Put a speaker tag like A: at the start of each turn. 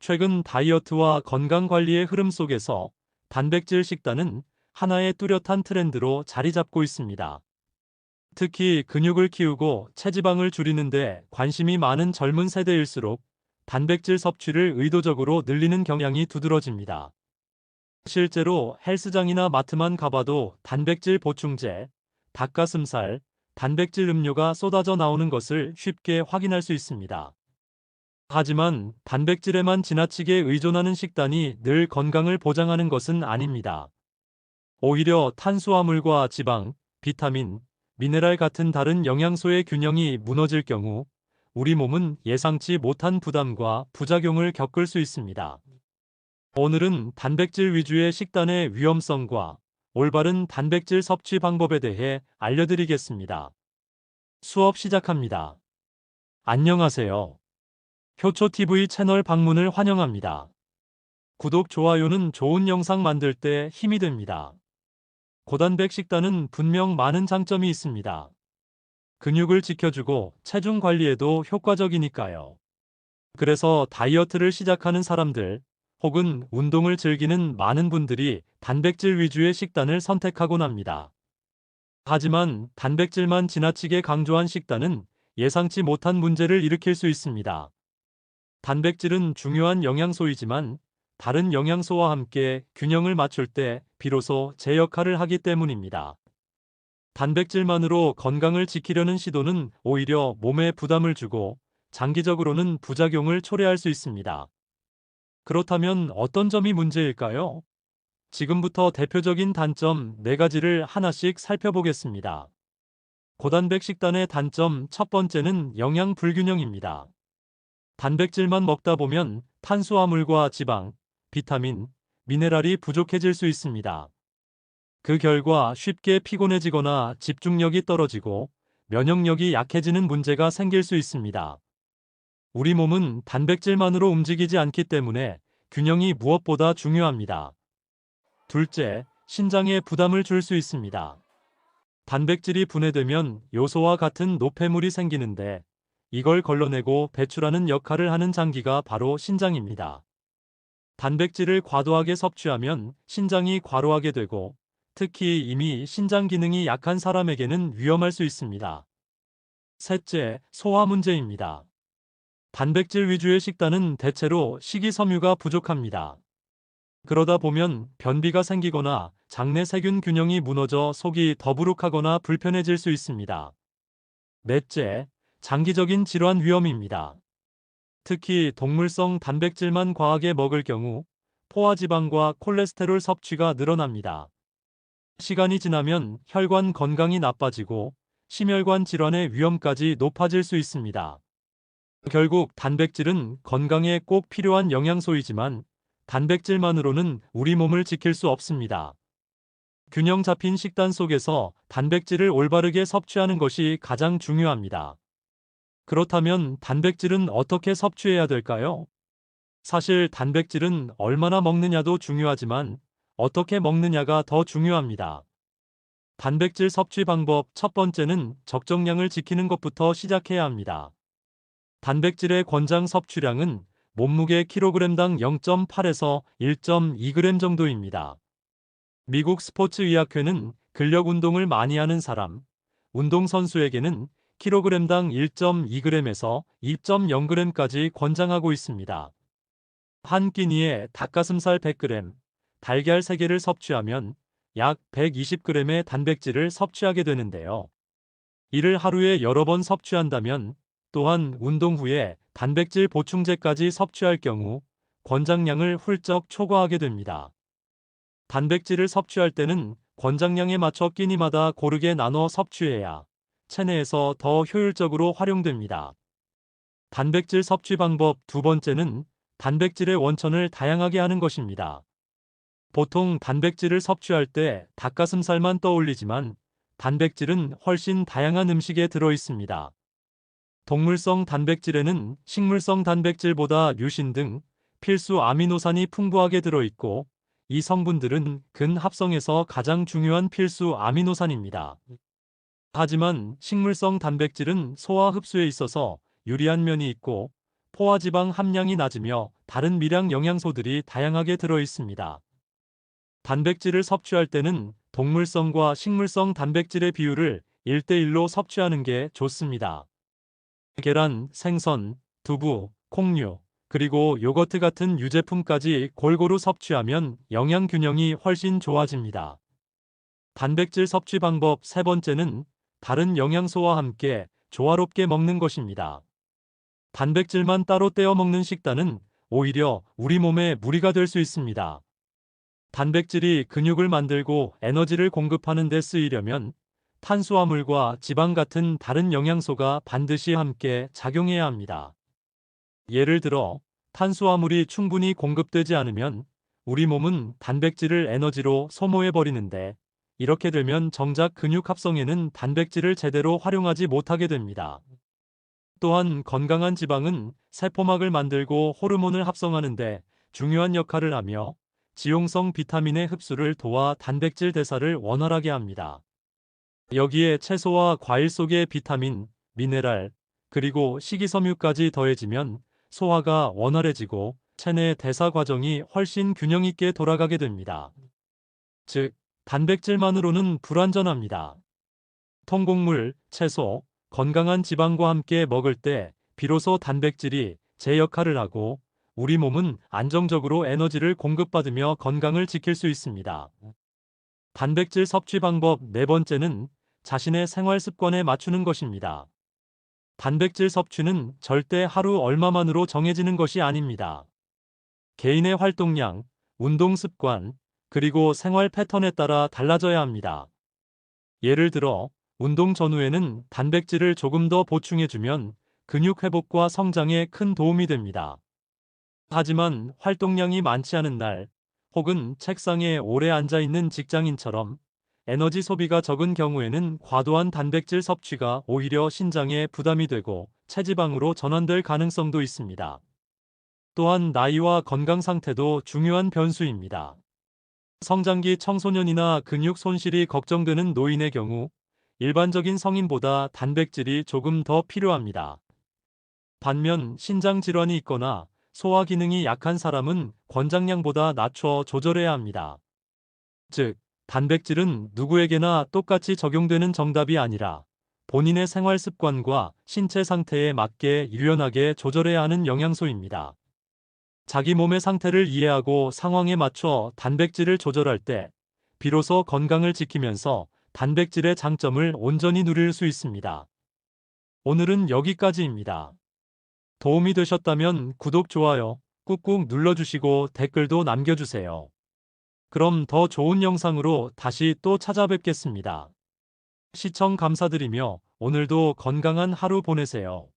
A: 최근 다이어트와 건강관리의 흐름 속에서 단백질 식단은 하나의 뚜렷한 트렌드로 자리 잡고 있습니다. 특히 근육을 키우고 체지방을 줄이는데 관심이 많은 젊은 세대일수록 단백질 섭취를 의도적으로 늘리는 경향이 두드러집니다. 실제로 헬스장이나 마트만 가봐도 단백질 보충제, 닭가슴살, 단백질 음료가 쏟아져 나오는 것을 쉽게 확인할 수 있습니다. 하지만 단백질에만 지나치게 의존하는 식단이 늘 건강을 보장하는 것은 아닙니다. 오히려 탄수화물과 지방, 비타민, 미네랄 같은 다른 영양소의 균형이 무너질 경우 우리 몸은 예상치 못한 부담과 부작용을 겪을 수 있습니다. 오늘은 단백질 위주의 식단의 위험성과 올바른 단백질 섭취 방법에 대해 알려드리겠습니다. 수업 시작합니다. 안녕하세요. 효초TV 채널 방문을 환영합니다. 구독, 좋아요는 좋은 영상 만들 때 힘이 됩니다. 고단백 식단은 분명 많은 장점이 있습니다. 근육을 지켜주고 체중 관리에도 효과적이니까요. 그래서 다이어트를 시작하는 사람들, 혹은 운동을 즐기는 많은 분들이 단백질 위주의 식단을 선택하곤 합니다. 하지만 단백질만 지나치게 강조한 식단은 예상치 못한 문제를 일으킬 수 있습니다. 단백질은 중요한 영양소이지만 다른 영양소와 함께 균형을 맞출 때 비로소 제 역할을 하기 때문입니다. 단백질만으로 건강을 지키려는 시도는 오히려 몸에 부담을 주고 장기적으로는 부작용을 초래할 수 있습니다. 그렇다면 어떤 점이 문제일까요? 지금부터 대표적인 단점 4가지를 하나씩 살펴보겠습니다. 고단백 식단의 단점 첫 번째는 영양 불균형입니다. 단백질만 먹다 보면 탄수화물과 지방, 비타민, 미네랄이 부족해질 수 있습니다. 그 결과 쉽게 피곤해지거나 집중력이 떨어지고 면역력이 약해지는 문제가 생길 수 있습니다. 우리 몸은 단백질만으로 움직이지 않기 때문에 균형이 무엇보다 중요합니다. 둘째, 신장에 부담을 줄 수 있습니다. 단백질이 분해되면 요소와 같은 노폐물이 생기는데 이걸 걸러내고 배출하는 역할을 하는 장기가 바로 신장입니다. 단백질을 과도하게 섭취하면 신장이 과로하게 되고 특히 이미 신장 기능이 약한 사람에게는 위험할 수 있습니다. 셋째, 소화 문제입니다. 단백질 위주의 식단은 대체로 식이섬유가 부족합니다. 그러다 보면 변비가 생기거나 장내 세균 균형이 무너져 속이 더부룩하거나 불편해질 수 있습니다. 넷째, 장기적인 질환 위험입니다. 특히 동물성 단백질만 과하게 먹을 경우 포화지방과 콜레스테롤 섭취가 늘어납니다. 시간이 지나면 혈관 건강이 나빠지고 심혈관 질환의 위험까지 높아질 수 있습니다. 결국 단백질은 건강에 꼭 필요한 영양소이지만 단백질만으로는 우리 몸을 지킬 수 없습니다. 균형 잡힌 식단 속에서 단백질을 올바르게 섭취하는 것이 가장 중요합니다. 그렇다면 단백질은 어떻게 섭취해야 될까요? 사실 단백질은 얼마나 먹느냐도 중요하지만 어떻게 먹느냐가 더 중요합니다. 단백질 섭취 방법 첫 번째는 적정량을 지키는 것부터 시작해야 합니다. 단백질의 권장 섭취량은 몸무게 kg당 0.8에서 1.2g 정도입니다. 미국 스포츠의학회는 근력 운동을 많이 하는 사람, 운동선수에게는 kg당 1.2g에서 2.0g까지 권장하고 있습니다. 한 끼니에 닭가슴살 100g, 달걀 3개를 섭취하면 약 120g의 단백질을 섭취하게 되는데요. 이를 하루에 여러 번 섭취한다면 또한 운동 후에 단백질 보충제까지 섭취할 경우 권장량을 훌쩍 초과하게 됩니다. 단백질을 섭취할 때는 권장량에 맞춰 끼니마다 고르게 나눠 섭취해야 체내에서 더 효율적으로 활용됩니다. 단백질 섭취 방법 두 번째는 단백질의 원천을 다양하게 하는 것입니다. 보통 단백질을 섭취할 때 닭가슴살만 떠올리지만 단백질은 훨씬 다양한 음식에 들어 있습니다. 동물성 단백질에는 식물성 단백질보다 류신 등 필수 아미노산이 풍부하게 들어있고 이 성분들은 근합성에서 가장 중요한 필수 아미노산입니다. 하지만 식물성 단백질은 소화 흡수에 있어서 유리한 면이 있고 포화지방 함량이 낮으며 다른 미량 영양소들이 다양하게 들어 있습니다. 단백질을 섭취할 때는 동물성과 식물성 단백질의 비율을 1대1로 섭취하는 게 좋습니다. 계란, 생선, 두부, 콩류, 그리고 요거트 같은 유제품까지 골고루 섭취하면 영양 균형이 훨씬 좋아집니다. 단백질 섭취 방법 세 번째는 다른 영양소와 함께 조화롭게 먹는 것입니다. 단백질만 따로 떼어 먹는 식단은 오히려 우리 몸에 무리가 될 수 있습니다. 단백질이 근육을 만들고 에너지를 공급하는 데 쓰이려면 탄수화물과 지방 같은 다른 영양소가 반드시 함께 작용해야 합니다. 예를 들어, 탄수화물이 충분히 공급되지 않으면 우리 몸은 단백질을 에너지로 소모해 버리는데, 이렇게 되면 정작 근육 합성에는 단백질을 제대로 활용하지 못하게 됩니다. 또한 건강한 지방은 세포막을 만들고 호르몬을 합성하는데 중요한 역할을 하며 지용성 비타민의 흡수를 도와 단백질 대사를 원활하게 합니다. 여기에 채소와 과일 속의 비타민, 미네랄, 그리고 식이섬유까지 더해지면 소화가 원활해지고 체내 대사 과정이 훨씬 균형 있게 돌아가게 됩니다. 즉, 단백질만으로는 불완전합니다. 통곡물, 채소, 건강한 지방과 함께 먹을 때 비로소 단백질이 제 역할을 하고 우리 몸은 안정적으로 에너지를 공급받으며 건강을 지킬 수 있습니다. 단백질 섭취 방법 네 번째는 자신의 생활 습관에 맞추는 것입니다. 단백질 섭취는 절대 하루 얼마만으로 정해지는 것이 아닙니다. 개인의 활동량, 운동 습관, 그리고 생활 패턴에 따라 달라져야 합니다. 예를 들어, 운동 전후에는 단백질을 조금 더 보충해주면 근육 회복과 성장에 큰 도움이 됩니다. 하지만 활동량이 많지 않은 날, 혹은 책상에 오래 앉아 있는 직장인처럼 에너지 소비가 적은 경우에는 과도한 단백질 섭취가 오히려 신장에 부담이 되고 체지방으로 전환될 가능성도 있습니다. 또한 나이와 건강 상태도 중요한 변수입니다. 성장기 청소년이나 근육 손실이 걱정되는 노인의 경우 일반적인 성인보다 단백질이 조금 더 필요합니다. 반면 신장 질환이 있거나 소화 기능이 약한 사람은 권장량보다 낮춰 조절해야 합니다. 즉, 단백질은 누구에게나 똑같이 적용되는 정답이 아니라 본인의 생활 습관과 신체 상태에 맞게 유연하게 조절해야 하는 영양소입니다. 자기 몸의 상태를 이해하고 상황에 맞춰 단백질을 조절할 때 비로소 건강을 지키면서 단백질의 장점을 온전히 누릴 수 있습니다. 오늘은 여기까지입니다. 도움이 되셨다면 구독, 좋아요 꾹꾹 눌러주시고 댓글도 남겨주세요. 그럼 더 좋은 영상으로 다시 또 찾아뵙겠습니다. 시청 감사드리며 오늘도 건강한 하루 보내세요.